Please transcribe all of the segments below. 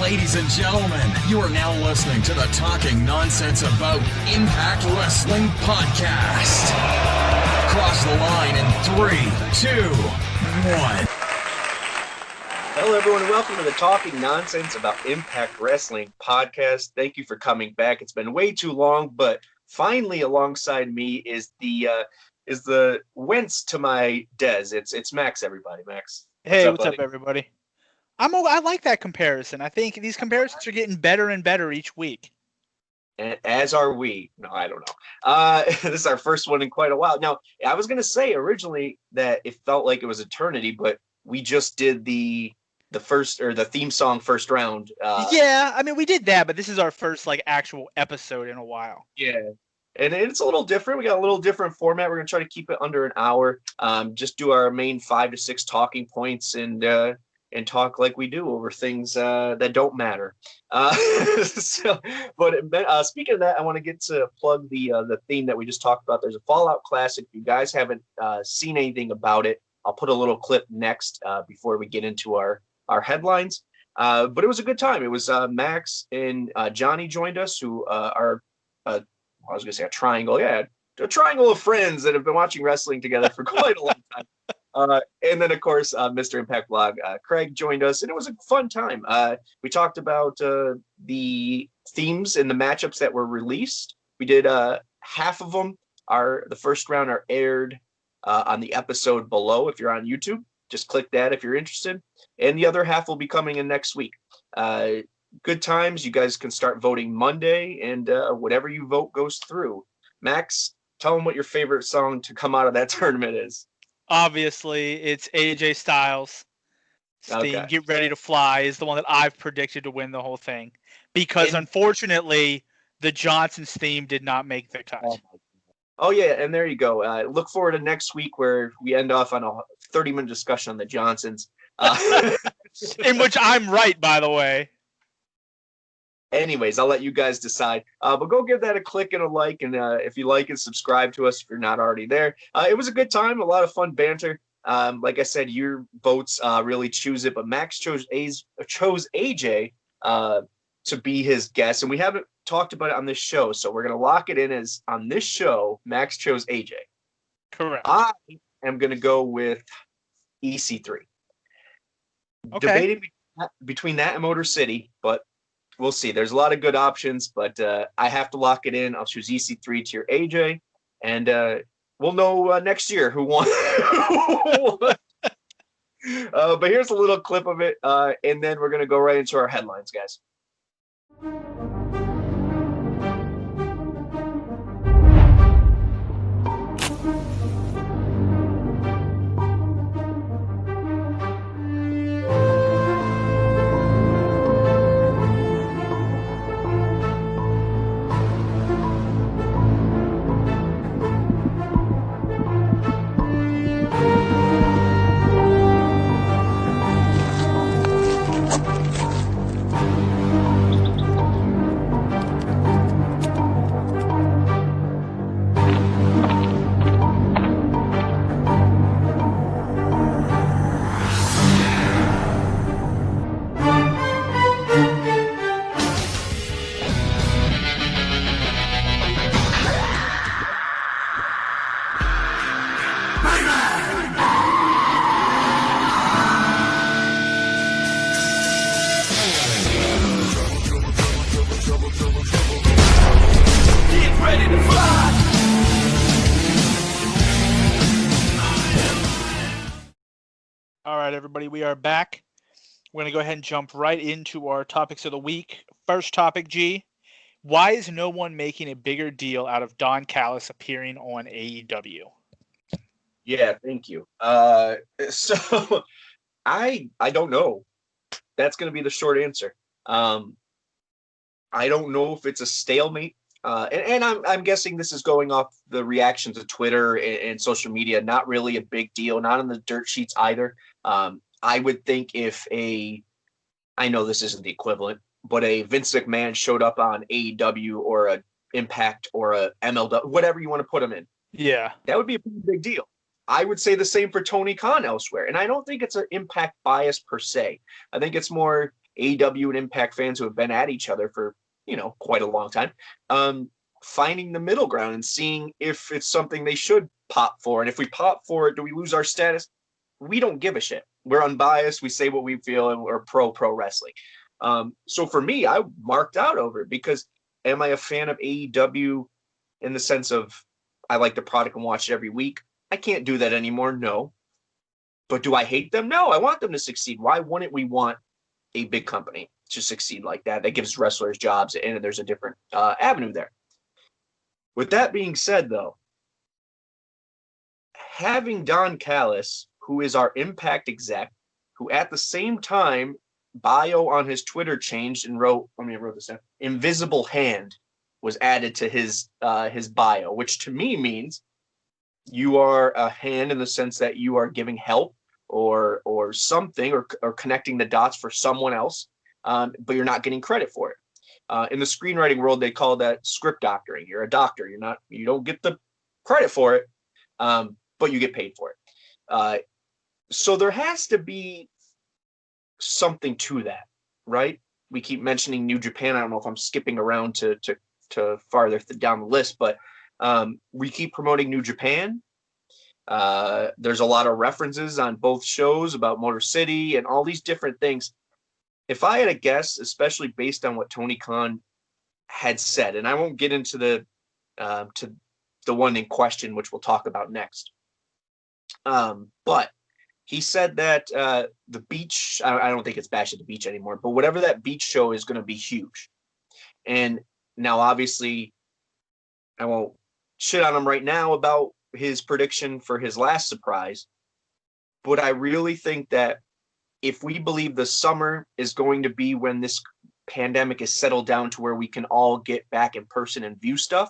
Ladies and gentlemen, you are now listening to the Talking Nonsense About Impact Wrestling podcast. Cross the line in 3, 2, 1. Hello, everyone, and welcome to the Talking Nonsense About Impact Wrestling podcast. Thank you for coming back. It's been way too long, but finally, alongside me is the Wentz to my Dez. It's Max, everybody. Max. Hey, what's up, everybody? I like that comparison. I think these comparisons are getting better and better each week. And as are we. No, I don't know. This is our first one in quite a while. Now, I was going to say originally that it felt like it was eternity, but we just did the first, or the theme song first round. Yeah, I mean, we did that, but this is our first actual episode in a while. Yeah. And it's a little different. We got a little different format. We're going to try to keep it under an hour. Just do our main 5 to 6 talking points and talk like we do over things that don't matter. Speaking of that, I want to get to plug the theme that we just talked about. There's a Fallout Classic. If you guys haven't seen anything about it, I'll put a little clip next before we get into our headlines. But it was a good time. It was Max and Johnny joined us, who are I was going to say a triangle. Yeah, a triangle of friends that have been watching wrestling together for quite a long time. And then, of course, Mr. Impact Blog, Craig joined us, and it was a fun time. We talked about the themes and the matchups that were released. We did half of them. The first round are aired on the episode below. If you're on YouTube, just click that if you're interested. And the other half will be coming in next week. Good times. You guys can start voting Monday, and whatever you vote goes through. Max, tell them what your favorite song to come out of that tournament is. Obviously, it's AJ Styles' theme, okay. Get Ready to Fly, is the one that I've predicted to win the whole thing. Because, unfortunately, the Johnson's theme did not make the cut. Oh, yeah, and there you go. Look forward to next week where we end off on a 30-minute discussion on the Johnsons. In which I'm right, by the way. Anyways, I'll let you guys decide. But go give that a click and a like, and if you like it, subscribe to us if you're not already there. It was a good time, a lot of fun banter. Like I said, your votes really choose it, but Max chose AJ to be his guest, and we haven't talked about it on this show, so we're going to lock it in as on this show, Max chose AJ. Correct. I am going to go with EC3. Okay. Debating between that and Motor City, but we'll see. There's a lot of good options, but I have to lock it in. I'll choose EC3 to your AJ, and we'll know next year who won. But here's a little clip of it, and then we're going to go right into our headlines, guys. Everybody, we are back. We're going to go ahead and jump right into our topics of the week. First topic, G. Why is no one making a bigger deal out of Don Callis appearing on AEW? Yeah, thank you. So I don't know. That's going to be the short answer. I don't know if it's a stalemate. And I'm guessing this is going off the reactions of Twitter and social media. Not really a big deal. Not on the dirt sheets either. I would think if I know this isn't the equivalent, but a Vince McMahon showed up on AEW or a Impact or a MLW, whatever you want to put him in. Yeah, that would be a pretty big deal. I would say the same for Tony Khan elsewhere. And I don't think it's an Impact bias per se. I think it's more AEW and Impact fans who have been at each other for, quite a long time, finding the middle ground and seeing if it's something they should pop for. And if we pop for it, do we lose our status? We don't give a shit. We're unbiased. We say what we feel, and we're pro wrestling. So for me, I marked out over it because am I a fan of AEW in the sense of I like the product and watch it every week? I can't do that anymore. No. But do I hate them? No, I want them to succeed. Why wouldn't we want a big company to succeed like that? That gives wrestlers jobs, and there's a different avenue there. With that being said, though, having Don Callis, who is our Impact exec, who at the same time, bio on his Twitter changed and wrote this down, invisible hand was added to his bio, which to me means you are a hand in the sense that you are giving help or something or connecting the dots for someone else, but you're not getting credit for it. In the screenwriting world, they call that script doctoring. You're a doctor. You don't get the credit for it, but you get paid for it. So there has to be something to that, right? We keep mentioning New Japan. I don't know if I'm skipping around to farther down the list, but we keep promoting New Japan. There's a lot of references on both shows about Motor City and all these different things. If I had a guess, especially based on what Tony Khan had said, and I won't get into the one in question, which we'll talk about next. But he said that the beach, I don't think it's Bash at the Beach anymore, but whatever that beach show is going to be huge. And now, obviously, I won't shit on him right now about his prediction for his last surprise, but I really think that if we believe the summer is going to be when this pandemic is settled down to where we can all get back in person and view stuff,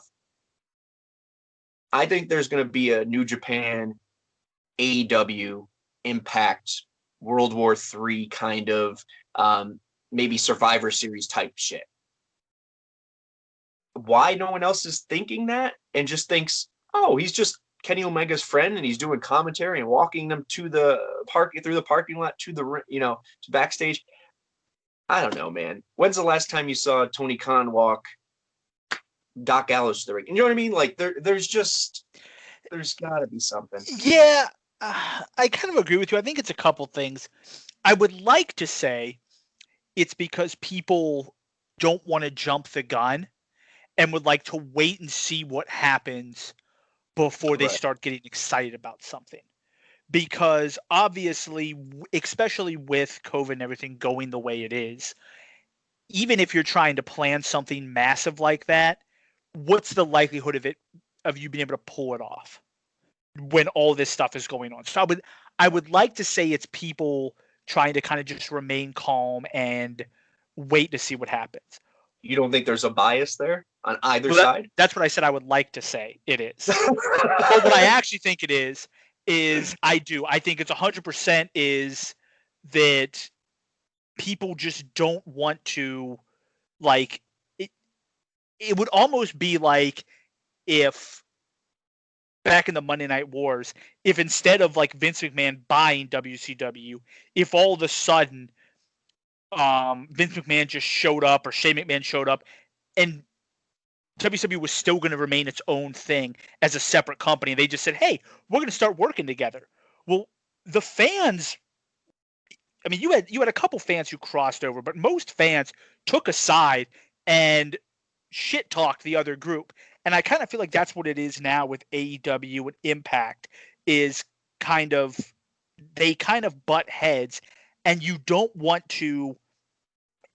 I think there's going to be a New Japan, AEW, Impact, World War III kind of maybe Survivor Series type shit. Why no one else is thinking that and just thinks, oh, he's just Kenny Omega's friend and he's doing commentary and walking them to the through the parking lot to the, to backstage. I don't know, man. When's the last time you saw Tony Khan walk Doc Gallows to the ring? You know what I mean? Like there's gotta be something. Yeah, I kind of agree with you. I think it's a couple things. I would like to say it's because people don't want to jump the gun and would like to wait and see what happens before they start getting excited about something. Because obviously, especially with COVID and everything going the way it is, even if you're trying to plan something massive like that, what's the likelihood of you being able to pull it off when all this stuff is going on? So I would like to say it's people trying to kind of just remain calm and wait to see what happens. You don't think there's a bias there on either side? That's what I said I would like to say it is. But what I actually think it is I do. I think it's 100% is that people just don't want to, like, it would almost be like if back in the Monday Night Wars, if instead of like Vince McMahon buying WCW, if all of a sudden Vince McMahon just showed up or Shane McMahon showed up and WCW was still going to remain its own thing as a separate company. They just said, hey, we're going to start working together. Well, the fans, I mean, you had a couple fans who crossed over, but most fans took a side and shit talked the other group. And I kind of feel like that's what it is now with AEW and Impact is they kind of butt heads, and you don't want to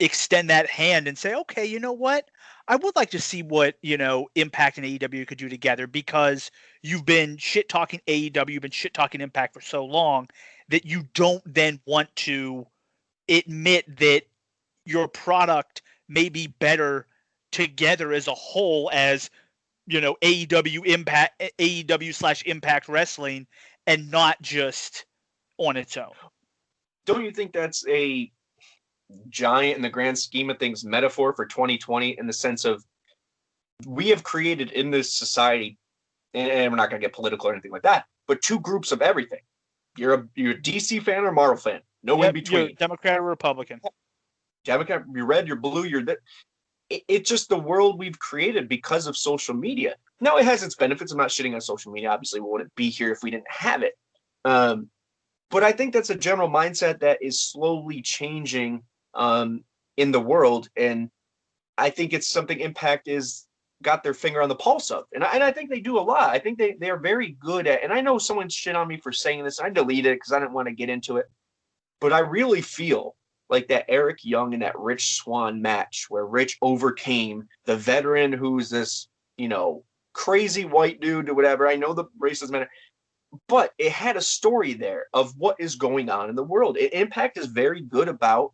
extend that hand and say, okay, you know what? I would like to see what, Impact and AEW could do together, because you've been shit talking AEW, you've been shit talking Impact for so long that you don't then want to admit that your product may be better together as a whole as, AEW Impact, AEW/Impact Wrestling, and not just on its own. Don't you think that's a giant, in the grand scheme of things, metaphor for 2020 in the sense of we have created in this society, and we're not going to get political or anything like that, but two groups of everything. You're a DC fan or Marvel fan, no in between. You're Democrat or Republican. Democrat, you're red, you're blue, you're that. It's just the world we've created because of social media. Now, it has its benefits. I'm not shitting on social media. Obviously, we wouldn't be here if we didn't have it. But I think that's a general mindset that is slowly changing in the world. And I think it's something Impact is got their finger on the pulse of. And I think they do a lot. I think they are very good at, and I know someone shit on me for saying this. I deleted it because I didn't want to get into it. But I really feel like that Eric Young and that Rich Swann match where Rich overcame the veteran who's this, crazy white dude or whatever. I know the racism matter, but it had a story there of what is going on in the world. Impact is very good about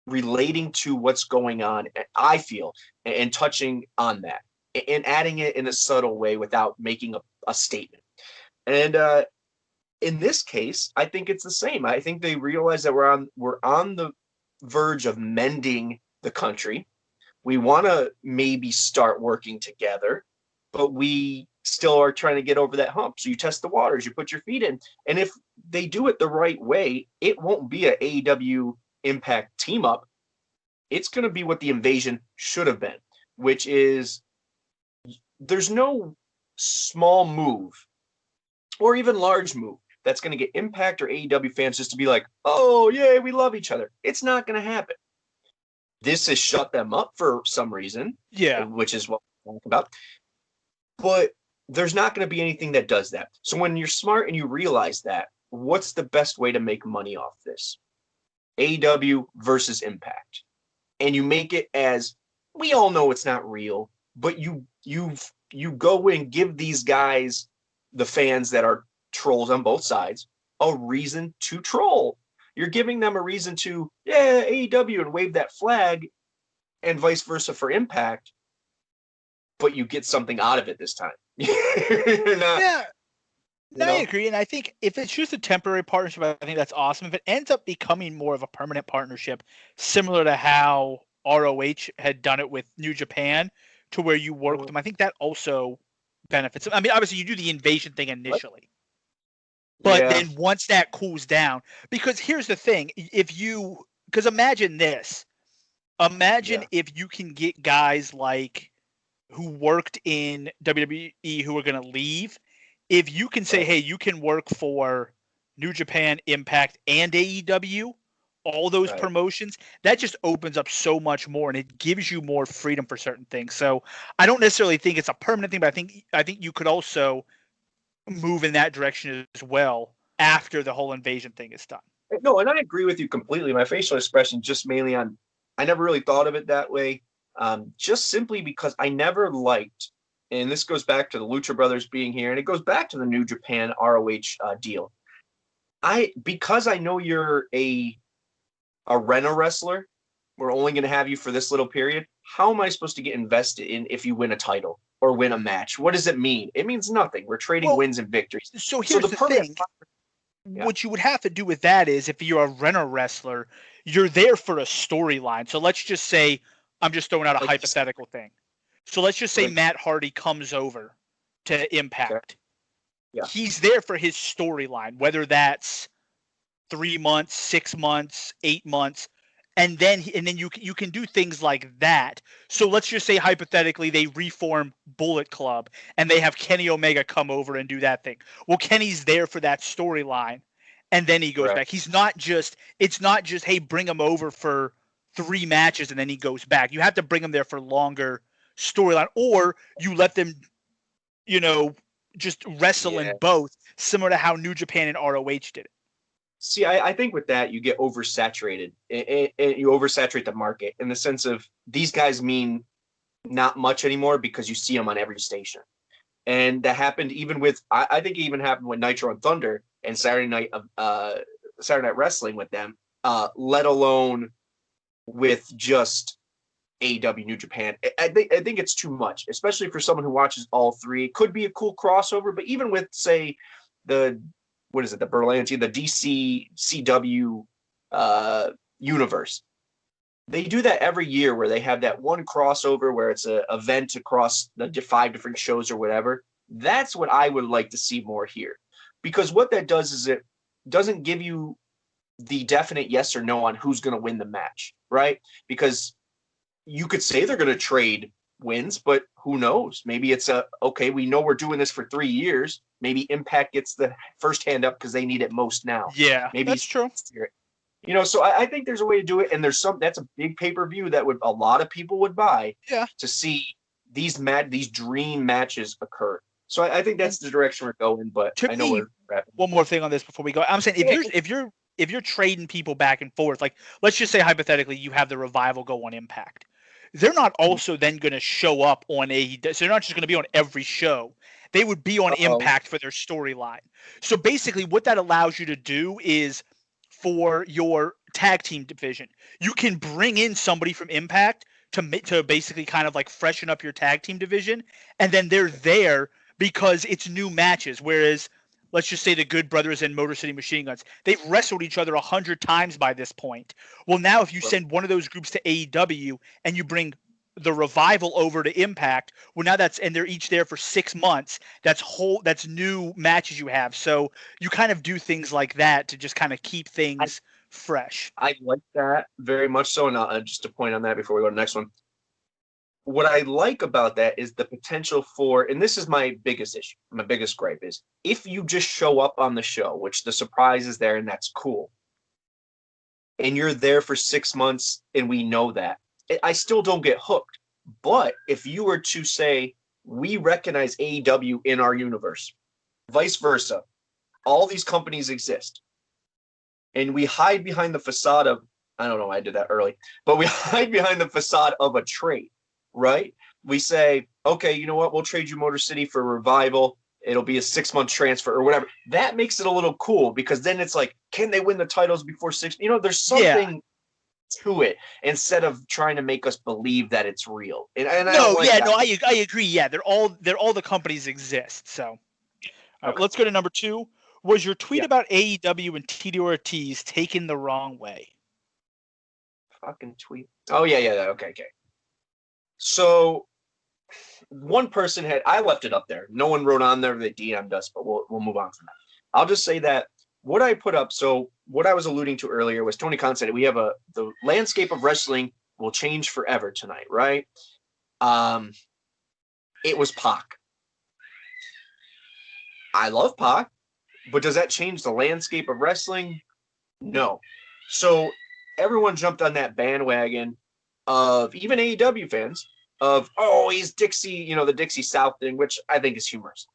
relating to what's going on, I feel, and touching on that and adding it in a subtle way without making a statement. And in this case, I think it's the same. I think they realize that we're on the verge of mending the country. We want to maybe start working together, but we still are trying to get over that hump. So you test the waters, you put your feet in, and if they do it the right way, it won't be a AEW Impact team up. It's going to be what the Invasion should have been, which is there's no small move or even large move that's going to get Impact or AEW fans just to be like, oh, yeah, we love each other. It's not going to happen. This has shut them up for some reason, which is what we're talking about. But there's not going to be anything that does that. So when you're smart and you realize that, what's the best way to make money off this? AEW versus Impact. And you make it as, we all know it's not real, but you go and give these guys, the fans that are trolls on both sides, a reason to troll. You're giving them a reason to, AEW, and wave that flag, and vice versa for Impact, but you get something out of it this time. I agree. And I think if it's just a temporary partnership, I think that's awesome. If it ends up becoming more of a permanent partnership, similar to how ROH had done it with New Japan, to where you work with them, I think that also benefits them. I mean, obviously you do the Invasion thing initially. But then once that cools down, because here's the thing, because imagine this, if you can get guys like who worked in WWE who are going to leave, if you can say, hey, you can work for New Japan, Impact, and AEW, all those promotions, that just opens up so much more, and it gives you more freedom for certain things. So I don't necessarily think it's a permanent thing, but I think you could also move in that direction as well after the whole Invasion thing is done. No, and I agree with you completely. My facial expression just mainly on, I never really thought of it that way, just simply because I never liked, and this goes back to the Lucha Brothers being here, and it goes back to the New Japan ROH deal. Because I know you're a Rena wrestler, we're only going to have you for this little period. How am I supposed to get invested in if you win a title or win a match? What does it mean? It means nothing. We're trading wins and victories. So here's the thing. What you would have to do with that is, if you're a Rena wrestler, you're there for a storyline. So let's just say, I'm just throwing out a hypothetical thing. So let's just say Matt Hardy comes over to Impact. Okay. Yeah. He's there for his storyline, whether that's 3 months, 6 months, 8 months, and then you can do things like that. So let's just say hypothetically they reform Bullet Club and they have Kenny Omega come over and do that thing. Well, Kenny's there for that storyline, and then he goes back. It's not just, hey, bring him over for 3 matches and then he goes back. You have to bring him there for longer storyline, or you let them, just wrestle in both, similar to how New Japan and ROH did it. See, I think with that, you get oversaturated. And you oversaturate the market in the sense of these guys mean not much anymore because you see them on every station. And that happened even with, I think it even happened with Nitro and Thunder and Saturday Night Wrestling with them, let alone with just AEW New Japan. I think it's too much, especially for someone who watches all three. It could be a cool crossover, but even with, say, the Berlanti, the DC CW universe, they do that every year where they have that one crossover where it's an event across the 5 different shows or whatever. That's what I would like to see more here, because what that does is it doesn't give you the definite yes or no on who's going to win the match, right? Because you could say they're going to trade wins, but who knows? Maybe it's okay, we know we're doing this for 3 years. Maybe Impact gets the first hand up because they need it most now. Yeah, maybe that's true. You know, so I think there's a way to do it, and that's a big pay-per-view that a lot of people would buy to see these dream matches occur. So I think that's the direction we're going, but I know we're wrapping. One more thing on this before we go. I'm saying if you're trading people back and forth, like let's just say hypothetically you have the Revival go on Impact. They're not also then going to show up on AEW. So they're not just going to be on every show. They would be on Impact for their storyline. So basically what that allows you to do is for your tag team division, you can bring in somebody from Impact to basically kind of like freshen up your tag team division. And then they're there because it's new matches. Whereas let's just say the Good Brothers and Motor City Machine Guns, they've wrestled each other 100 times by this point. Well, now if you send one of those groups to AEW and you bring the Revival over to Impact, well, now and they're each there for 6 months. That's new matches you have. So you kind of do things like that to just kind of keep things fresh. I like that very much so. And just to point on that before we go to the next one, what I like about that is the potential for, and this is my biggest issue, my biggest gripe is if you just show up on the show, which the surprise is there and that's cool, and you're there for 6 months and we know that, I still don't get hooked. But if you were to say, we recognize AEW in our universe, vice versa, all these companies exist, and we hide behind the facade of, I don't know why I did that early, but we hide behind the facade of a trade, right? We say, okay, you know what? We'll trade you Motor City for Revival. It'll be a 6-month transfer or whatever. That makes it a little cool because then it's like, can they win the titles before 6? You know, there's something to it instead of trying to make us believe that it's real. And I agree. Yeah, they're all the companies exist. So let's go to number 2. Was your tweet about AEW and Tito Ortiz taken the wrong way? Fucking tweet. Oh yeah. Okay. So one person I left it up there. No one wrote on there. They DM'd us, but we'll move on from that. I'll just say that what I put up. So what I was alluding to earlier was Tony Khan said we have the landscape of wrestling will change forever tonight, right? It was Pac. I love Pac, but does that change the landscape of wrestling? No. So everyone jumped on that bandwagon of even AEW fans of, he's Dixie, the Dixie South thing, which I think is humorous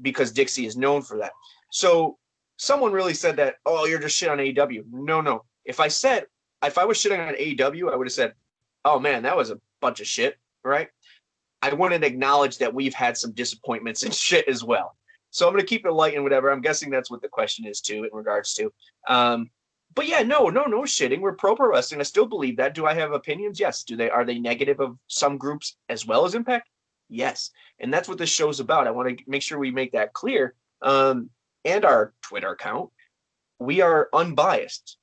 because Dixie is known for that. So someone really said that, you're just shit on AEW. No. If I was shitting on AEW, I would have said, oh man, that was a bunch of shit, right? I wouldn't acknowledge that we've had some disappointments and shit as well. So I'm going to keep it light and whatever. I'm guessing that's what the question is too in regards to. But yeah, no shitting. We're pro wrestling. I still believe that. Do I have opinions? Yes. Are they negative of some groups as well as Impact? Yes. And that's what this show's about. I want to make sure we make that clear. And our Twitter account, we are unbiased.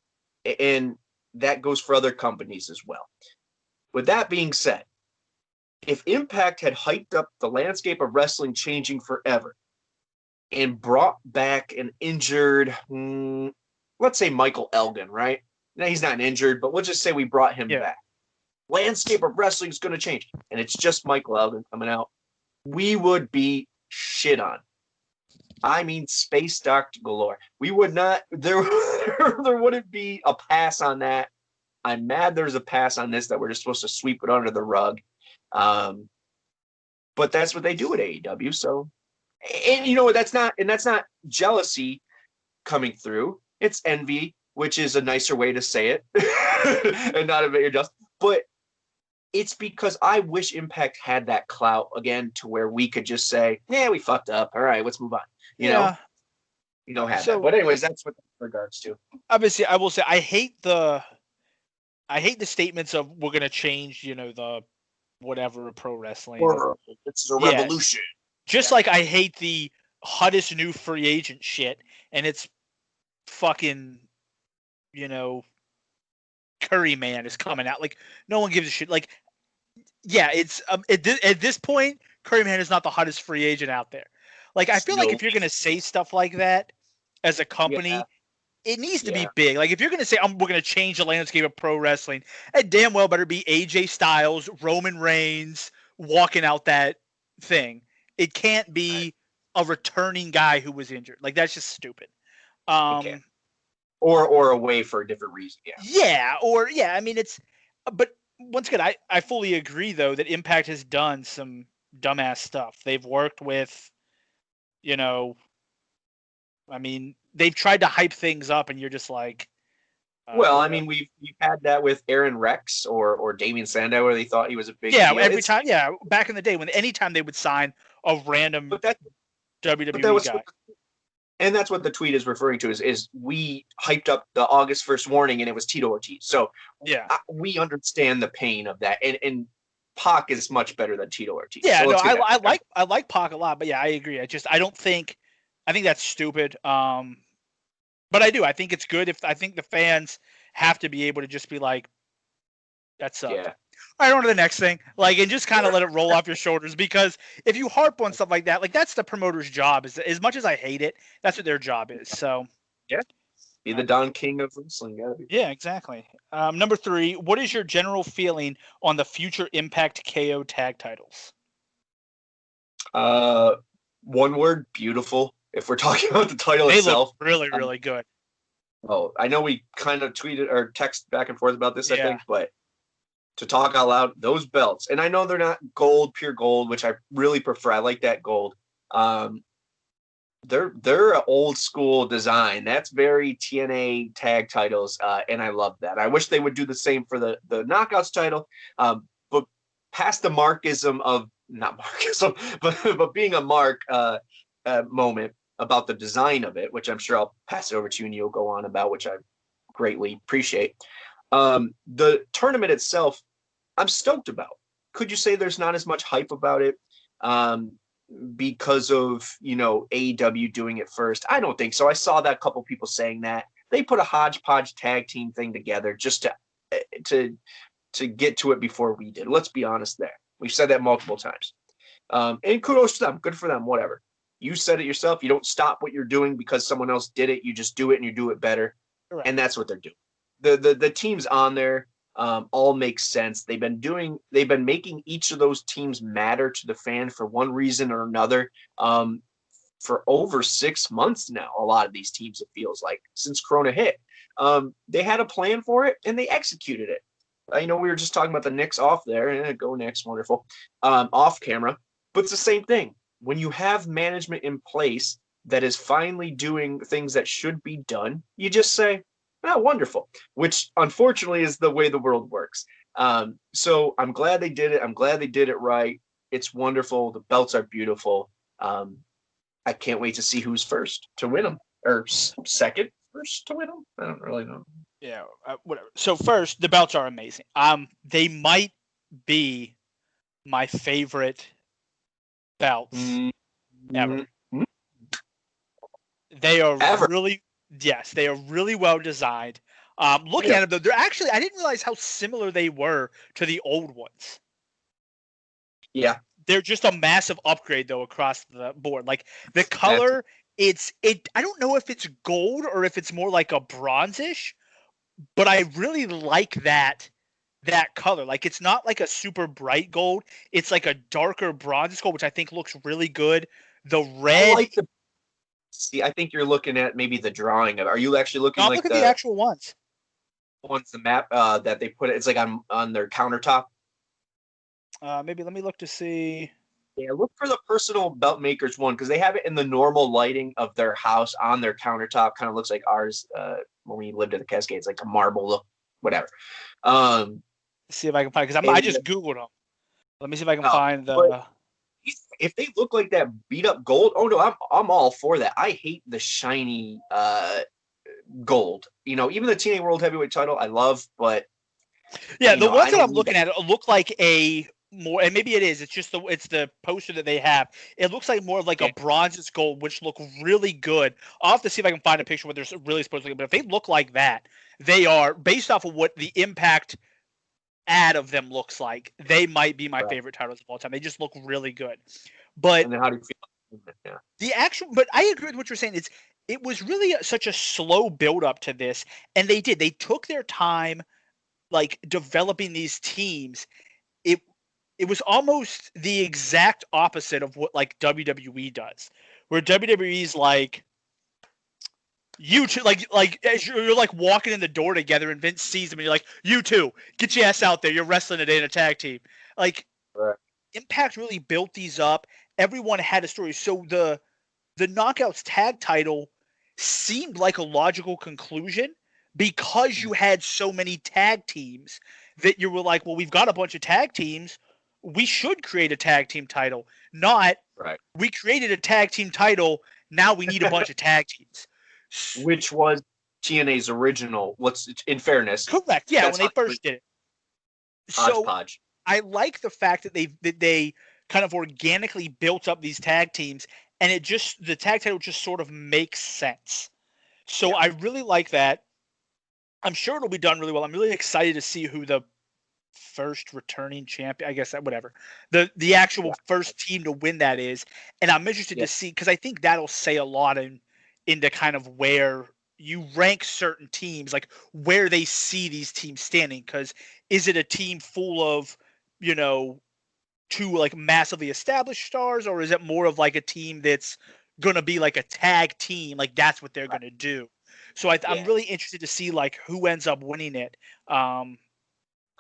And that goes for other companies as well. With that being said, if Impact had hyped up the landscape of wrestling changing forever and brought back an injured, let's say Michael Elgin, right? Now he's not injured, but we'll just say we brought him back. Landscape of wrestling is going to change, and it's just Michael Elgin coming out. We would be shit on. I mean, space docked galore. We would not. There wouldn't be a pass on that. I'm mad there's a pass on this that we're just supposed to sweep it under the rug. But that's what they do at AEW. So, and that's not jealousy coming through. It's envy, which is a nicer way to say it, and not a bit just. But it's because I wish Impact had that clout again, to where we could just say, "Yeah, we fucked up. All right, let's move on." You don't have that. But anyways, that's what in regards to. Obviously, I will say I hate the statements of we're going to change, the whatever pro wrestling. It's a revolution. Just like I hate the hottest new free agent shit, and it's fucking, Curry Man is coming out. Like, no one gives a shit. Like, yeah, it's at this point, Curry Man is not the hottest free agent out there. Like, I feel like if you're gonna say stuff like that as a company, it needs to be big. Like if you're going to say we're going to change the landscape of pro wrestling, it damn well better be AJ Styles, Roman Reigns walking out that thing. It can't be a returning guy who was injured. Like that's just stupid. Or away for a different reason. Yeah. I mean, but once again, I fully agree though that Impact has done some dumbass stuff. They've worked with, I mean, they've tried to hype things up, and you're just like. Well, I mean, we've had that with Aaron Rex or Damian Sandow, where they thought he was a big deal. Every time. Yeah, back in the day, anytime they would sign a random WWE guy. And that's what the tweet is referring to is we hyped up the August 1st warning and it was Tito Ortiz. So we understand the pain of that. And Pac is much better than Tito Ortiz. Yeah, so I like Pac a lot, but yeah, I agree. I think that's stupid. But I do. I think it's good I think the fans have to be able to just be like, that sucked. Yeah. All right, on to the next thing. And just kind of let it roll off your shoulders, because if you harp on stuff like that, that's the promoter's job. Is as much as I hate it, that's what their job is. So be the Don King of wrestling. Yeah, exactly. Number 3, what is your general feeling on the future Impact KO tag titles? One word: beautiful. If we're talking about the title itself, look really, really good. Oh, I know we kind of tweeted or text back and forth about this, I think, but to talk out loud, those belts, and I know they're not gold, pure gold, which I really prefer. I like that gold. They're an old school design. That's very TNA tag titles, and I love that. I wish they would do the same for the Knockouts title, but past the markism of not markism, but being a mark moment about the design of it, which I'm sure I'll pass it over to you and you'll go on about, which I greatly appreciate. The tournament itself, I'm stoked about. Could you say there's not as much hype about it because of, AEW doing it first? I don't think so. I saw that a couple people saying that. They put a hodgepodge tag team thing together just to get to it before we did. Let's be honest there. We've said that multiple times. And kudos to them. Good for them, whatever. You said it yourself. You don't stop what you're doing because someone else did it. You just do it and you do it better. Correct. And that's what they're doing. The teams on there all make sense. They've been making each of those teams matter to the fan for one reason or another for over 6 months now. A lot of these teams, it feels like, since Corona hit. They had a plan for it and they executed it. We were just talking about the Knicks off there. Go Knicks, wonderful. Off camera. But it's the same thing. When you have management in place that is finally doing things that should be done, you just say, oh, wonderful, which unfortunately is the way the world works. So I'm glad they did it. I'm glad they did it right. It's wonderful. The belts are beautiful. I can't wait to see who's first to win them, or second first to win them. I don't really know. Yeah, whatever. So first, the belts are amazing. They might be my favorite belts ever. Mm-hmm. They are really. Yes, they are really well designed. Looking at them, though, they're actually, I didn't realize how similar they were to the old ones. Yeah. They're just a massive upgrade, though, across the board. Like, the color, I don't know if it's gold or if it's more like a bronzish, but I really like that color. Like, it's not like a super bright gold. It's like a darker bronzish gold, which I think looks really good. The red... See, I think you're looking at maybe the drawing of it. Are you actually looking like the actual ones? The map that they put it. It's like on their countertop. Maybe let me look to see. Yeah, look for the personal belt makers one because they have it in the normal lighting of their house on their countertop. Kind of looks like ours when we lived in the Cascades, like a marble look, whatever. See if I can find because I just googled them. Let me see if I can find the. If they look like that beat up gold, oh no, I'm all for that. I hate the shiny gold. Even the TNA World Heavyweight title I love, but the ones that I'm looking at look like a more, and maybe it is. It's just it's the poster that they have. It looks like more of like a bronze gold, which look really good. I'll have to see if I can find a picture where they're really supposed to look. But if they look like that, they are based off of what the Impact ad of them looks like. They might be my favorite titles of all time. They just look really good. But and then how do you feel? Yeah. But I agree with what you're saying. it was really such a slow build up to this, and they took their time, like developing these teams. It was almost the exact opposite of what like WWE does, where WWE's like, you two, like as you're like walking in the door together, and Vince sees them, and you're like, you two, get your ass out there, you're wrestling today in a tag team. Like, Right. Impact really built these up. Everyone had a story. So the Knockouts tag title seemed like a logical conclusion because you had so many tag teams that you were like, well, we've got a bunch of tag teams. We should create a tag team title. Not, Right. we created a tag team title. Now we need a bunch of tag teams. Which was TNA's original. In fairness. Correct. Yeah, That's when they first did it. So hodgepodge. I like the fact that they kind of organically built up these tag teams, and the tag title just sort of makes sense. So I really like that. I'm sure it'll be done really well. I'm really excited to see who the first returning champion, I guess that whatever, the actual first team to win that is. And I'm interested to see, because I think that'll say a lot into kind of where you rank certain teams, like where they see these teams standing. Because is it a team full of, two like massively established stars, or is it more of like a team that's gonna be like a tag team, like that's what they're gonna do? So I'm really interested to see like who ends up winning it. And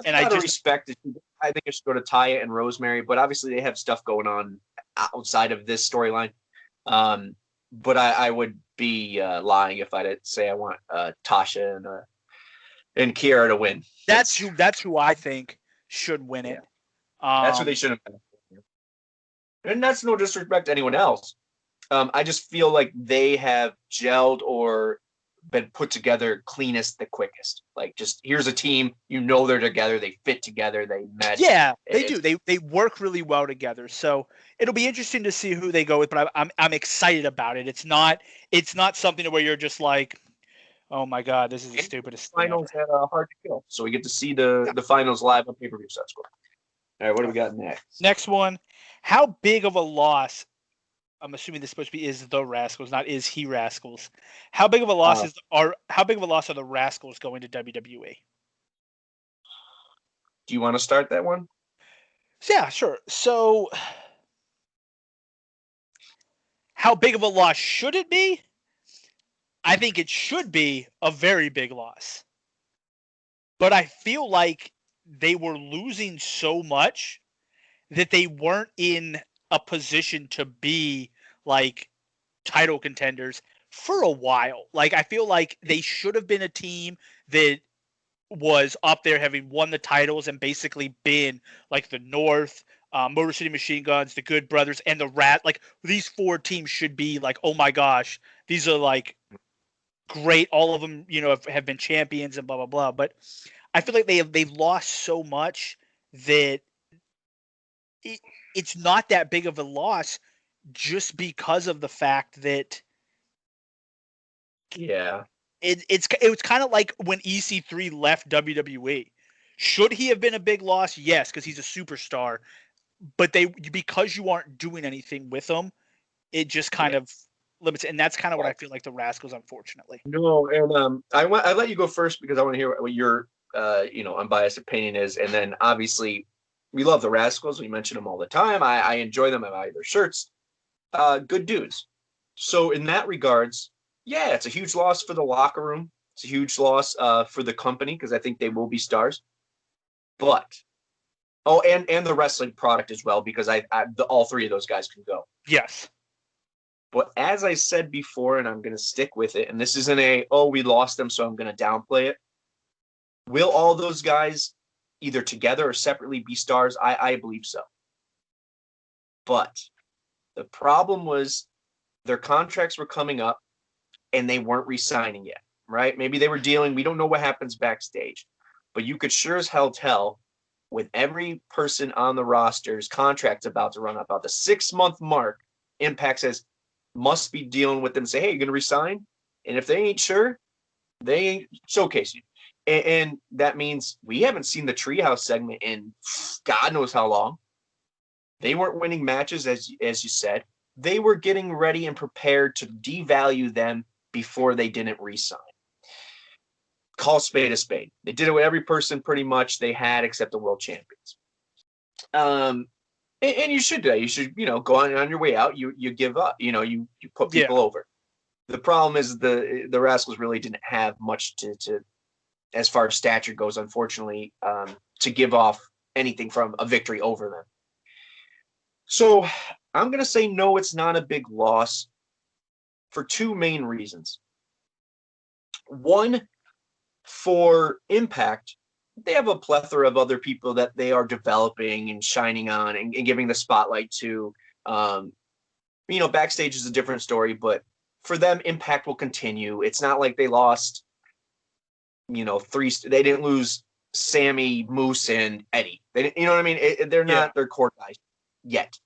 I just respect it. I think it should go to Taya and Rosemary, but obviously they have stuff going on outside of this storyline. But I would be lying if I didn't say I want Tasha and Kiera to win. That's who I think should win it. That's who they should have been. And that's no disrespect to anyone else. I just feel like they have gelled or been put together cleanest, the quickest. Like, just here's a team, they're together, they fit together, they mesh. Yeah, they do. They work really well together. So it'll be interesting to see who they go with. But I'm excited about it. It's not something where you're just like, oh my god, this is the stupidest thing. Finals had hard to kill, so we get to see the finals live on pay-per-view. So that's cool. All right, what do we got next? Next one, how big of a loss? I'm assuming this is supposed to be is the Rascalz, not is he Rascalz. How big of a loss are the Rascalz going to WWE? Do you want to start that one? Yeah, sure. So, how big of a loss should it be? I think it should be a very big loss. But I feel like they were losing so much that they weren't in a position to be like title contenders for a while. Like, I feel like they should have been a team that was up there having won the titles and basically been like the North, Motor City Machine Guns, the Good Brothers, and the Rat. Like, these four teams should be like, oh my gosh, these are like great. All of them, have been champions and blah, blah, blah. But I feel like they've lost so much that it's not that big of a loss, just because of the fact that it was kind of like when EC3 left WWE. Should he have been a big loss? Yes, because he's a superstar. But because you aren't doing anything with him, it just kind of limits it. And that's kind of what I feel like the Rascalz, unfortunately. No, and I let you go first because I want to hear what your unbiased opinion is, and then obviously we love the Rascalz. We mention them all the time. I enjoy them. I buy their shirts. Good dudes. So in that regards, it's a huge loss for the locker room. It's a huge loss for the company because I think they will be stars. But and the wrestling product as well, because all three of those guys can go. Yes. But as I said before, and I'm going to stick with it, and this isn't we lost them, so I'm going to downplay it. Will all those guys either together or separately be stars? I believe so. But the problem was their contracts were coming up and they weren't re-signing yet, right? Maybe they were dealing. We don't know what happens backstage. But you could sure as hell tell with every person on the roster's contract's about to run up. About the 6-month mark, Impact says, must be dealing with them and say, hey, you're going to resign? And if they ain't sure, they ain't showcase you. And that means we haven't seen the Treehouse segment in God knows how long. They weren't winning matches, as you said. They were getting ready and prepared to devalue them before they didn't re-sign. Call spade a spade. They did it with every person pretty much they had except the world champions. And you should do that. You should, go on your way out. You give up. You put people over. The problem is the Rascalz really didn't have much to as far as stature goes, unfortunately, to give off anything from a victory over them. So I'm going to say no, it's not a big loss for two main reasons. One, for Impact, they have a plethora of other people that they are developing and shining on and giving the spotlight to. Backstage is a different story, but for them, Impact will continue. It's not like they lost, they didn't lose Sammy, Moose, and Eddie. You know what I mean? They're not their core guys yet.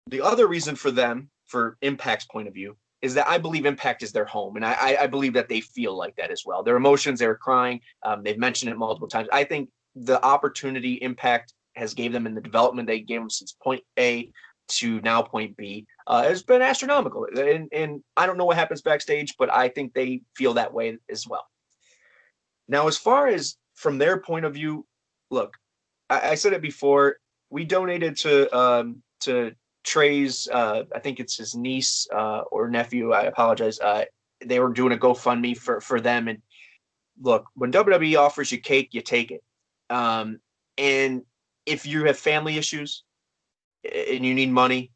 The other reason for them, for Impact's point of view, is that I believe Impact is their home, and I believe that they feel like that as well. Their emotions, they were crying. They've mentioned it multiple times. I think the opportunity Impact has gave them in the development they gave them since point A to now point B has been astronomical. And I don't know what happens backstage, but I think they feel that way as well. Now, as far as from their point of view, look, I said it before. We donated to Trey's, I think it's his niece or nephew. I apologize. They were doing a GoFundMe for them. And look, when WWE offers you cake, you take it. And if you have family issues and you need money,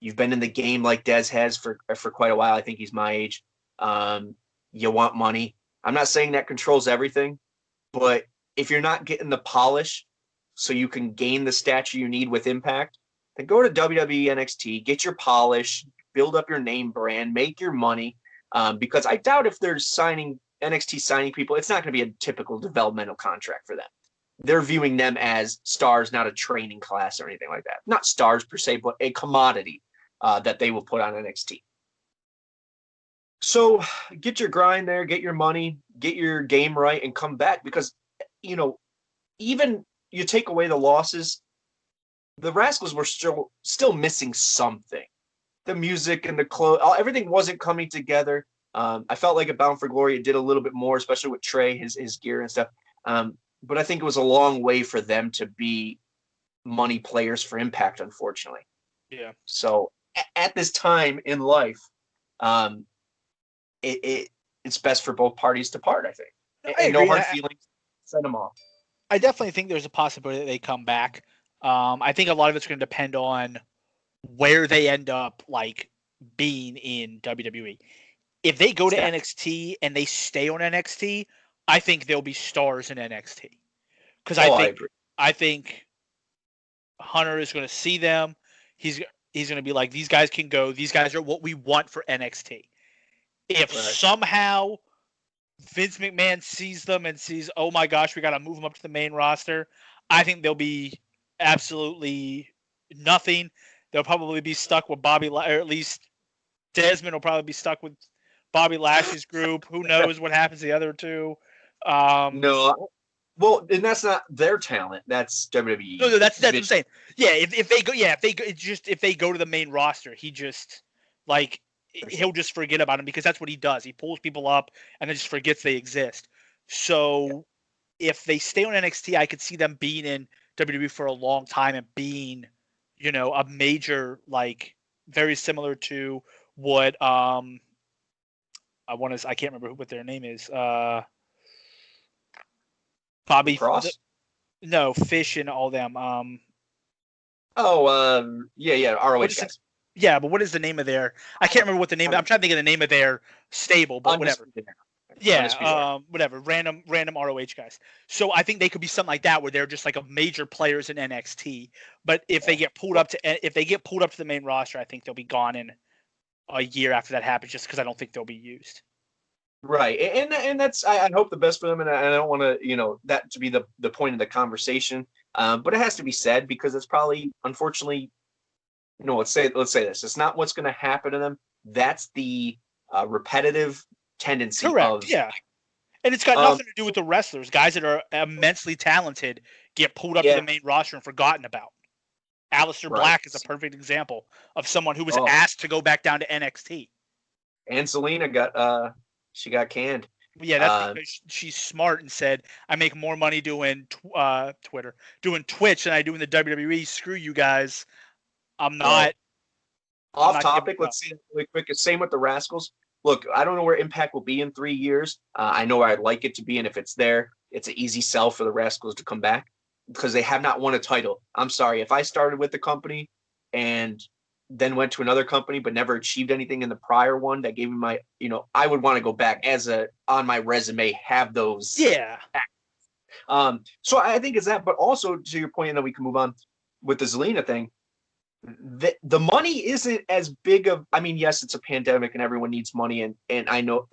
you've been in the game like Dez has for quite a while. I think he's my age. You want money. I'm not saying that controls everything, but if you're not getting the polish so you can gain the stature you need with Impact, then go to WWE NXT, get your polish, build up your name brand, make your money. Because I doubt if they're NXT signing people, it's not going to be a typical developmental contract for them. They're viewing them as stars, not a training class or anything like that. Not stars per se, but a commodity that they will put on NXT. So get your grind there, get your money, get your game right, and come back. Because, even you take away the losses, the Rascalz were still missing something. The music and the clothes, everything wasn't coming together. I felt like at Bound for Glory, it did a little bit more, especially with Trey, his gear and stuff. But I think it was a long way for them to be money players for Impact, unfortunately. Yeah. So at this time in life, it's best for both parties to part, I think. And no hard feelings. Send them off. I definitely think there's a possibility that they come back. I think a lot of it's going to depend on where they end up, being in WWE. If they go to NXT and they stay on NXT, I think they'll be stars in NXT. Because I think Hunter is going to see them. He's going to be like, these guys can go. These guys are what we want for NXT. If somehow Vince McMahon sees them and sees, oh my gosh, we got to move them up to the main roster, I think they'll be absolutely nothing. They'll probably be stuck with Bobby, or at least Desmond will probably be stuck with Bobby Lashley's group. Who knows what happens to the other two? No, well, and that's not their talent. That's WWE. No, that's what I'm saying. Yeah, if they go to the main roster, he just he'll just forget about him because that's what he does. He pulls people up and then just forgets they exist. So if they stay on NXT, I could see them being in WWE for a long time and being, a major, very similar to what I can't remember what their name is. Bobby Cross? No, Fish and all them. ROH guys. Yeah, but what is the name of their? I can't remember what the name. I'm trying to think of the name of their stable, but whatever. Yeah, whatever. Random ROH guys. So I think they could be something like that, where they're just like a major players in NXT. But if they get pulled up to the main roster, I think they'll be gone in a year after that happens, just because I don't think they'll be used. Right, and that's I hope the best for them, and I don't want to that to be the point of the conversation. But it has to be said because it's probably, unfortunately. Let's say this. It's not what's going to happen to them. That's the repetitive tendency. Correct. Yeah, and it's got nothing to do with the wrestlers. Guys that are immensely talented get pulled up to the main roster and forgotten about. Aleister Black is a perfect example of someone who was asked to go back down to NXT. And Selena got she got canned. Yeah, that's because she's smart and said, I make more money doing doing Twitch than I do in the WWE. Screw you guys. I'm not. Off topic, let's see really quick. Same with the Rascals. Look, I don't know where Impact will be in 3 years. I know where I'd like it to be, and if it's there, it's an easy sell for the Rascals to come back because they have not won a title. I'm sorry. If I started with the company and then went to another company but never achieved anything in the prior one that gave me my, I would want to go back as on my resume, have those. Yeah. So I think it's that, but also to your point, and then we can move on with the Zelina thing. The money isn't as big of, I mean, yes, it's a pandemic and everyone needs money. And I know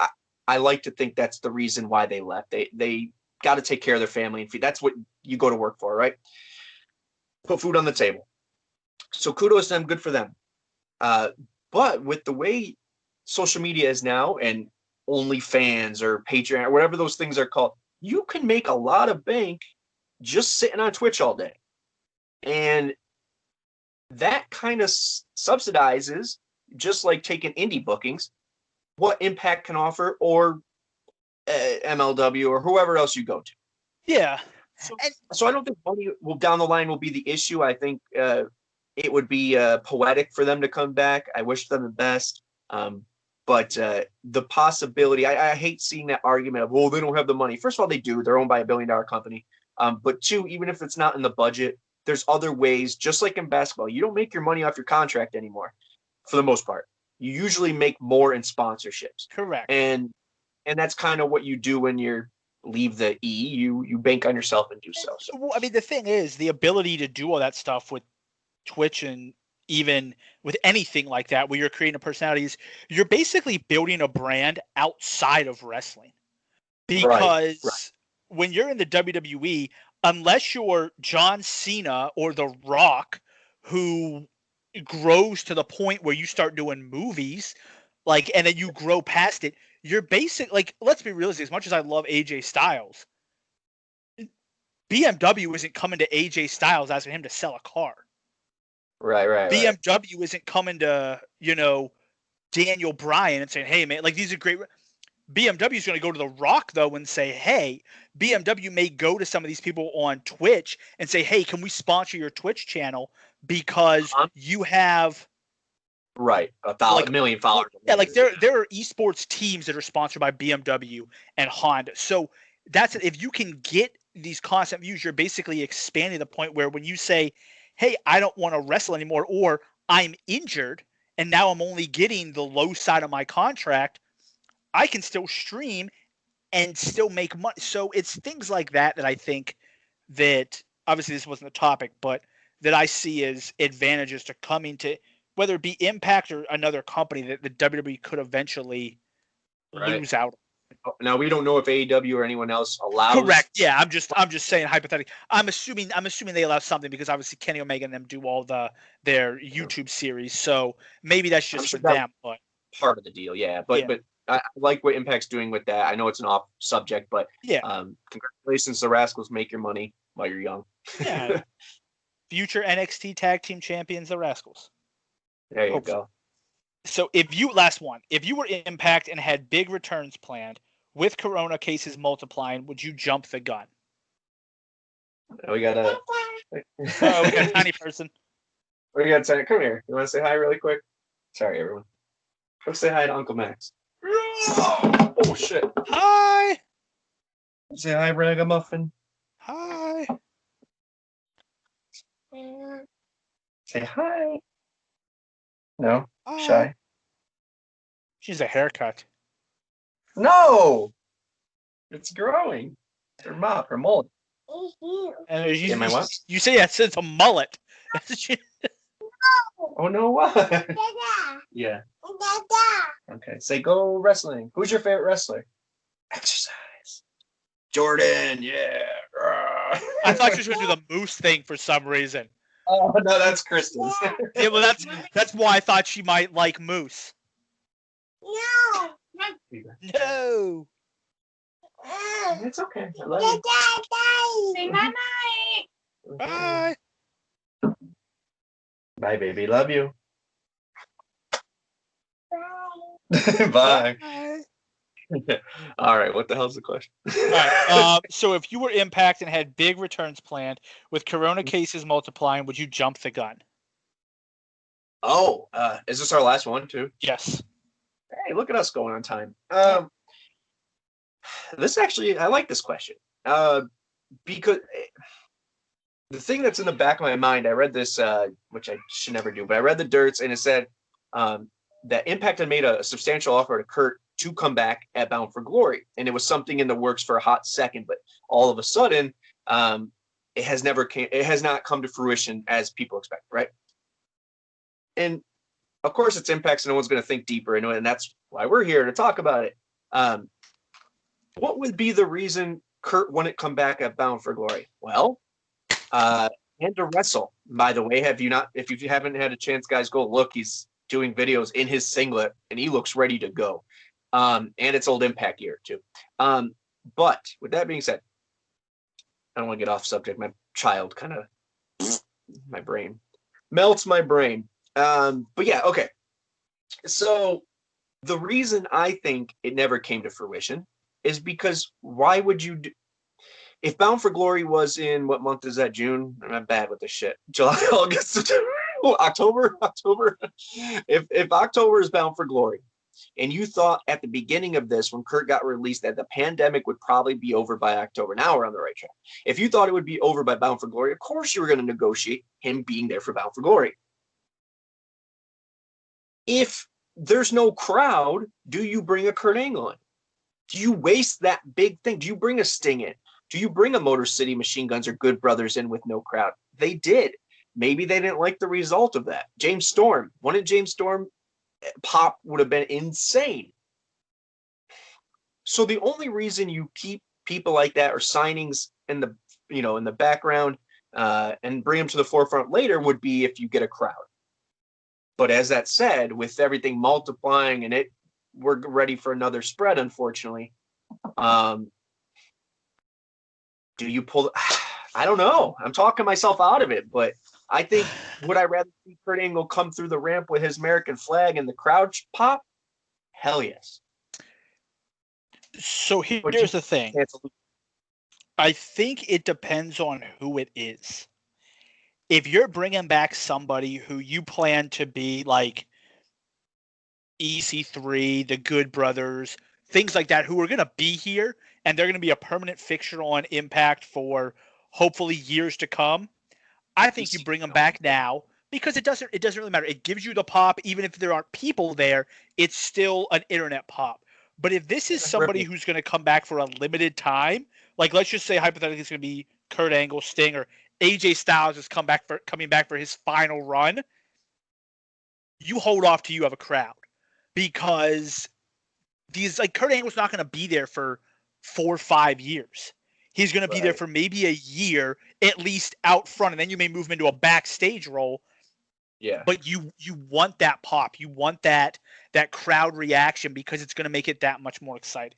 I like to think that's the reason why they left. They got to take care of their family and feed. That's what you go to work for, right? Put food on the table. So kudos to them. Good for them. But with the way social media is now and OnlyFans or Patreon or whatever those things are called, you can make a lot of bank just sitting on Twitch all day. And that kind of subsidizes, just like taking indie bookings, what Impact can offer, or MLW or whoever else you go to. Yeah. So I don't think money will down the line will be the issue. I think it would be poetic for them to come back. I wish them the best. But the possibility, I hate seeing that argument of, well, they don't have the money. First of all, they do. They're owned by $1 billion company. But two, even if it's not in the budget, there's other ways, just like in basketball. You don't make your money off your contract anymore, for the most part. You usually make more in sponsorships. Correct. And that's kind of what you do when you leave the E. You bank on yourself and do so. Well, I mean, the thing is, the ability to do all that stuff with Twitch and even with anything like that, where you're creating a personality, is you're basically building a brand outside of wrestling. Because when you're in the WWE, unless you're John Cena or The Rock, who grows to the point where you start doing movies, and then you grow past it, you're let's be realistic, as much as I love AJ Styles, BMW isn't coming to AJ Styles asking him to sell a car. Right. BMW isn't coming to, Daniel Bryan and saying, hey, man, these are great. BMW is going to go to The Rock, though, and say, hey, BMW may go to some of these people on Twitch and say, hey, can we sponsor your Twitch channel because you have... Right, 1 million followers. Yeah, there are esports teams that are sponsored by BMW and Honda. So that's if you can get these constant views, you're basically expanding the point where when you say, hey, I don't want to wrestle anymore, or I'm injured and now I'm only getting the low side of my contract, I can still stream and still make money. So it's things like that I think that, obviously this wasn't the topic, but that I see as advantages to coming to, whether it be Impact or another company, that the WWE could eventually lose out. Now we don't know if AEW or anyone else allows. Correct. Yeah, I'm just saying hypothetically. I'm assuming they allow something because obviously Kenny Omega and them do all their YouTube series, so maybe that's just for them. But part of the deal, yeah. But I like what Impact's doing with that. I know it's an off subject, but congratulations to Rascals. Make your money while you're young. Yeah. Future NXT Tag Team Champions, the Rascals. There you go. So if you were Impact and had big returns planned with Corona cases multiplying, would you jump the gun? We got a tiny person. We got come here. You want to say hi really quick? Sorry, everyone. Come say hi to Uncle Max. Oh shit! Hi. Say hi, Ragamuffin. Hi. Say hi. No, hi. Shy. She's a haircut. No, it's growing. Her mop, her mullet. And you say it's a mullet. Oh no, what? Yeah. Okay, say go wrestling. Who's your favorite wrestler? Exercise. Jordan, yeah. I thought you were going to do the moose thing for some reason. Oh no, that's Kristen's. Yeah, well, that's why I thought she might like moose. No. It's okay. I love you. Say bye-bye. Bye. Bye, baby. Love you. Bye. Bye. All right, what the hell's the question? All right. So if you were Impact and had big returns planned, with Corona cases multiplying, would you jump the gun? Oh, is this our last one too? Yes. Hey, look at us going on time. This actually, I like this question. Because the thing that's in the back of my mind, I read this, which I should never do, but I read the dirts and it said that Impact had made a substantial offer to Kurt to come back at Bound for Glory. And it was something in the works for a hot second, but all of a sudden, it has not come to fruition as people expect, right? And of course it's Impact, so no one's going to think deeper into it, and that's why we're here to talk about it. What would be the reason Kurt wouldn't come back at Bound for Glory? Well, and to wrestle. By the way, if you haven't had a chance, guys, go look. He's doing videos in his singlet, and he looks ready to go. And it's old Impact gear too. But with that being said, I don't want to get off subject. My child kind of my brain melts my brain. But yeah, okay. So the reason I think it never came to fruition is because why would you do, if Bound for Glory was in, what month is that? June? I'm bad with this shit. July, August, September, October. If October is Bound for Glory, and you thought at the beginning of this, when Kurt got released, that the pandemic would probably be over by October, now we're on the right track. If you thought it would be over by Bound for Glory, of course you were going to negotiate him being there for Bound for Glory. If there's no crowd, do you bring a Kurt Angle in? Do you waste that big thing? Do you bring a Sting in? Do you bring a Motor City Machine Guns or Good Brothers in with no crowd? They did. Maybe they didn't like the result of that. James Storm. One of James Storm pop would have been insane. So the only reason you keep people like that or signings in the background and bring them to the forefront later would be if you get a crowd. But as that said, with everything multiplying and we're ready for another spread, unfortunately. Do you pull? I don't know. I'm talking myself out of it, but I think would I rather see Kurt Angle come through the ramp with his American flag and the crowd pop? Hell yes. So here's the thing. I think it depends on who it is. If you're bringing back somebody who you plan to be like EC3, the Good Brothers, things like that, who are going to be here and they're going to be a permanent fixture on Impact for hopefully years to come, I think you bring them back now because it doesn't really matter. It gives you the pop, even if there aren't people there. It's still an internet pop. But if this is somebody who's going to come back for a limited time, like let's just say hypothetically it's going to be Kurt Angle, Sting, or AJ Styles is coming back for his final run, you hold off till you have a crowd, because Kurt Angle's not going to be there for 4 or 5 years. He's going to be there for maybe a year at least out front, and then you may move him into a backstage role. Yeah. But you want that pop, you want that crowd reaction because it's going to make it that much more exciting.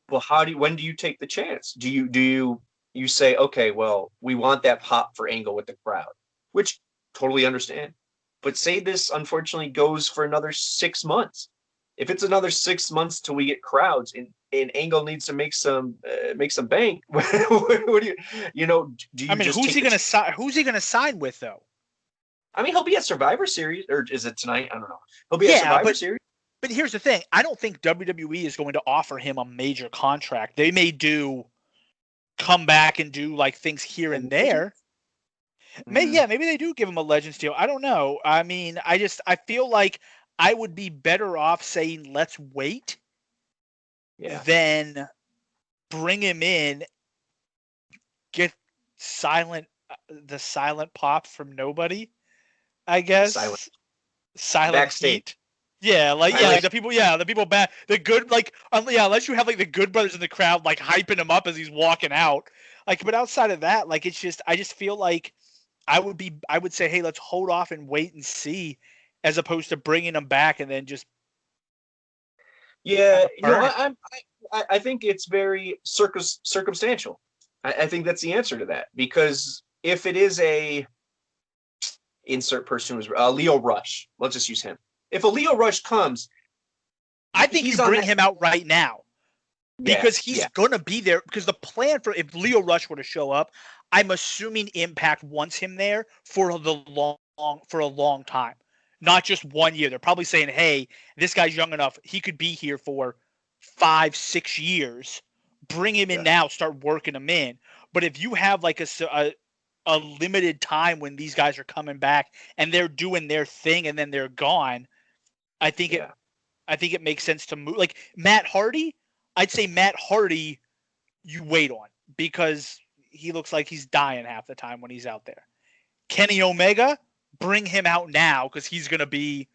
Well, when do you take the chance? Do you say, okay, well, we want that pop for Angle with the crowd, which totally understand. But say this unfortunately goes for another 6 months. If it's another 6 months till we get crowds and Angle needs to make some bank, what do you I mean, who's he going to sign with though? I mean, he'll be at Survivor Series, or is it tonight? I don't know. He'll be at Survivor Series. But here's the thing. I don't think WWE is going to offer him a major contract. They may come back and do like things here and there. Maybe they do give him a Legends deal. I don't know. I mean, I feel like I would be better off saying let's wait than bring him in, get the silent pop from nobody, I guess. Silent backstage. heat. Yeah, like the people back, the good, like, unless you have like the Good Brothers in the crowd, like hyping him up as he's walking out, like, but outside of that, like, I just feel like I would say, hey, let's hold off and wait and see, as opposed to bringing him back and then just. Yeah, I think it's very circumstantial. I think that's the answer to that, because if it is a insert person who's Leo Rush, let's just use him. If a Leo Rush comes, I think you bring him out right now because he's going to be there. Because the plan for if Leo Rush were to show up, I'm assuming Impact wants him there for a long time, not just 1 year. They're probably saying, "Hey, this guy's young enough; he could be here for 5-6 years. Bring him in now. Start working him in." But if you have like a limited time when these guys are coming back and they're doing their thing and then they're gone, I think it makes sense to move. Like Matt Hardy, I'd say Matt Hardy, you wait on because he looks like he's dying half the time when he's out there. Kenny Omega, bring him out now because he's gonna be.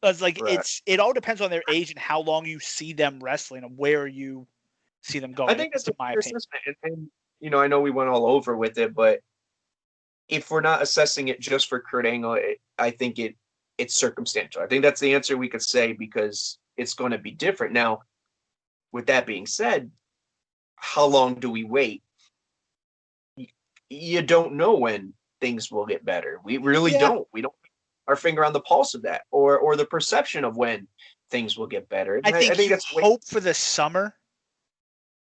It all depends on their age and how long you see them wrestling and where you see them going. I think that's my opinion. And I know we went all over with it, but if we're not assessing it just for Kurt Angle, I think it's circumstantial. I think that's the answer we could say because it's going to be different. Now, with that being said, how long do we wait? You don't know when things will get better. We really don't. We don't put our finger on the pulse of that or the perception of when things will get better. I think that's hope for the summer.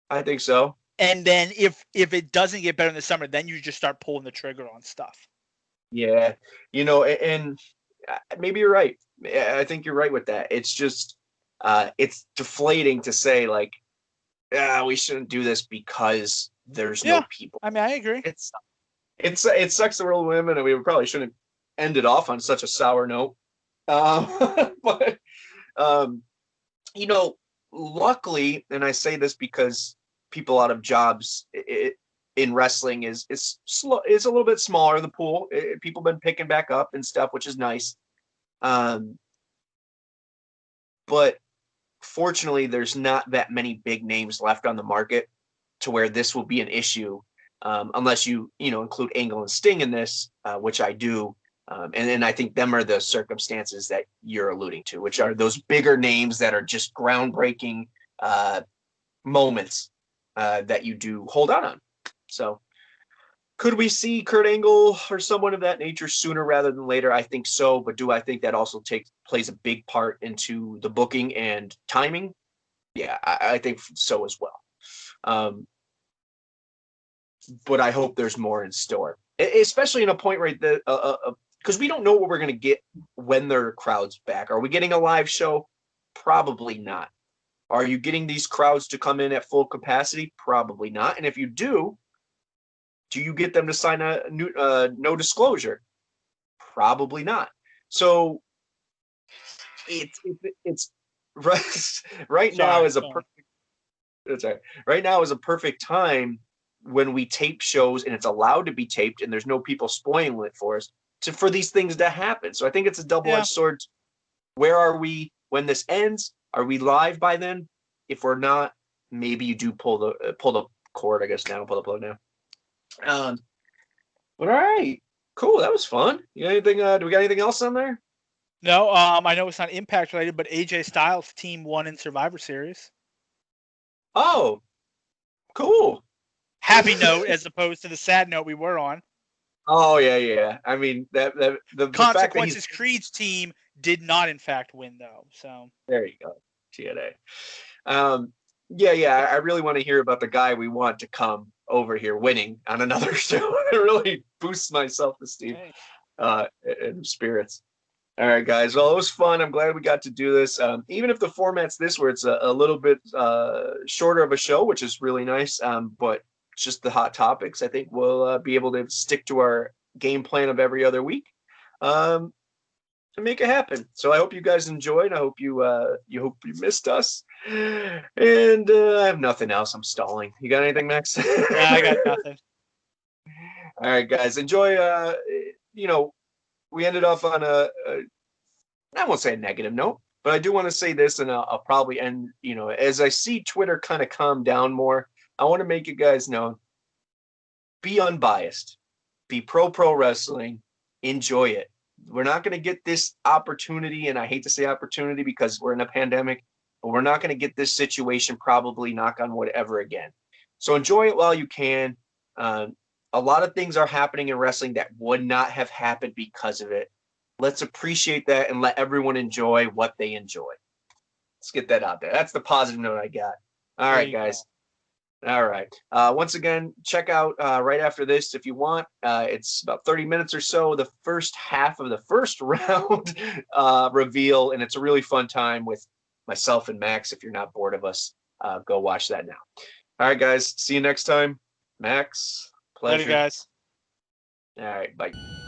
I think so. And then if it doesn't get better in the summer, then you just start pulling the trigger on stuff. Yeah. And maybe you're right. I think you're right with that. It's just, it's deflating to say like, we shouldn't do this because there's no people. I mean, I agree. It sucks the world of women, and we probably shouldn't end it off on such a sour note. But, luckily, and I say this because people out of jobs in wrestling is slow. It's a little bit smaller. The pool, people been picking back up and stuff, which is nice. But fortunately, there's not that many big names left on the market to where this will be an issue, unless you include Angle and Sting in this, which I do. And then I think them are the circumstances that you're alluding to, which are those bigger names that are just groundbreaking moments that you do hold on. So could we see Kurt Angle or someone of that nature sooner rather than later? I think so. But do I think that also plays a big part into the booking and timing? Yeah, I think so as well. But I hope there's more in store, especially in a point right there, because we don't know what we're going to get when there are crowds back. Are we getting a live show? Probably not. Are you getting these crowds to come in at full capacity? Probably not. And if you do you get them to sign a no disclosure? Probably not. So it's right now is a perfect. That's right. Right now is a perfect time when we tape shows and it's allowed to be taped and there's no people spoiling it for us for these things to happen. So I think it's a double-edged sword. Where are we when this ends? Are we live by then? If we're not, maybe you do pull the cord, I guess now, pull the plug now. But all right, cool. That was fun. You got anything? Do we got anything else on there? No. I know it's not Impact related, but AJ Styles Team 1 in Survivor Series. Oh, cool. Happy note as opposed to the sad note we were on. Oh yeah. I mean the Consequences Creed's team did not in fact win though. So there you go. TNA. Yeah. I really want to hear about the guy we want to come over here winning on another show. It really boosts my self-esteem and spirits. All right, guys. Well, it was fun. I'm glad we got to do this. Even if the format's this, where it's a little bit shorter of a show, which is really nice. But just the hot topics, I think we'll be able to stick to our game plan of every other week to make it happen. So I hope you guys enjoyed. I hope you missed us. And I have nothing else. I'm stalling. You got anything, Max? Yeah, I got nothing. All right, guys. Enjoy. We ended off on I won't say a negative note, but I do want to say this, and I'll probably end. As I see Twitter kind of calm down more, I want to make you guys know, be unbiased, be pro wrestling, enjoy it. We're not going to get this opportunity, and I hate to say opportunity because we're in a pandemic, but we're not going to get this situation probably, knock on wood, ever again. So enjoy it while you can. A lot of things are happening in wrestling that would not have happened because of it. Let's appreciate that and let everyone enjoy what they enjoy. Let's get that out there. That's the positive note I got. All There right, you guys. All right. Once again, check out right after this if you want. It's about 30 minutes or so, the first half of the first round reveal, and it's a really fun time with myself and Max. If you're not bored of us, go watch that now. All right, guys. See you next time. Max, pleasure. Later, guys. All right. Bye.